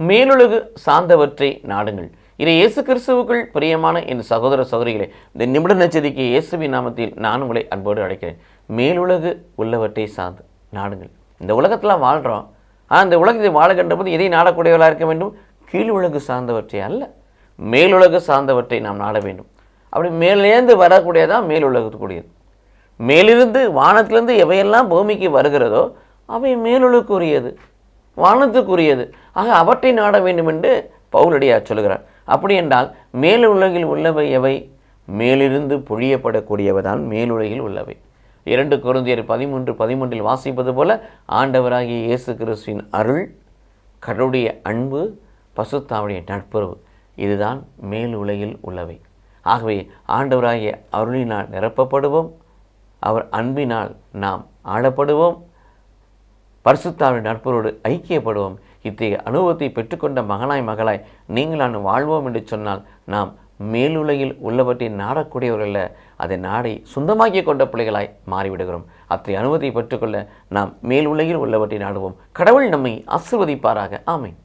மேலுலகு சார்ந்தவற்றை நாடுங்கள். இதை இயேசு கிறிஸ்துவுக்குள் பிரியமான என் சகோதர சகோதரிகளே, இந்த நிமிட நச்சதிக்கு இயேசுவின் நாமத்தில் நான் உங்களை அன்போடு அழைக்கிறேன். மேலுலகு உள்ளவற்றை சார்ந்து நாடுங்கள். இந்த உலகத்தில் வாழ்கிறோம். இந்த உலகத்தை வாழுகின்ற போது எதை நாடக்கூடியவர்களாக இருக்க வேண்டும்? கீழ் உலகு சார்ந்தவற்றை அல்ல, மேலுலகு சார்ந்தவற்றை நாம் நாட வேண்டும். அப்படி மேலேந்து வரக்கூடியதான் மேலுலகத்துக்குரியது. மேலிருந்து வானத்திலிருந்து எவையெல்லாம் பூமிக்கு வருகிறதோ அவை மேலுலகுக்குரியது, வானத்துக்குரியது. ஆக அவற்றை நாட வேண்டும் என்று பவுலடியார் சொல்கிறார். அப்படி என்றால் மேலுலகில் உள்ளவை எவை? மேலிருந்து பொழியப்படக்கூடியவைதான் மேலுலகில் உள்ளவை. 2 கொரிந்தியர் 13:13 வாசிப்பது போல, ஆண்டவராகிய இயேசு கிறிஸ்துவின் அருள், கடவுளுடைய அன்பு, பசுத்தாவுடைய நட்புறவு, இதுதான் மேலுலகில் உள்ளவை. ஆகவே ஆண்டவராகிய அருளினால் நிரப்பப்படுவோம், அவர் அன்பினால் நாம் ஆளப்படுவோம், பரிசுத்தாவின் நட்புறவோடு ஐக்கியப்படுவோம். இத்தகைய அனுபவத்தை பெற்றுக்கொண்ட மகளாய் நீங்களான வாழ்வோம் என்று சொன்னால் நாம் மேலுலகில் உள்ளவற்றை நாடக்கூடியவர்கள், அதை நாடி சொந்தமாக்கி கொண்ட பிள்ளைகளாய் மாறிவிடுகிறோம். அத்தகைய அனுபவத்தை பெற்றுக்கொள்ள நாம் மேலுலகில் உள்ளவற்றை நாடுவோம். கடவுள் நம்மை ஆசீர்வதிப்பாராக. ஆமென்.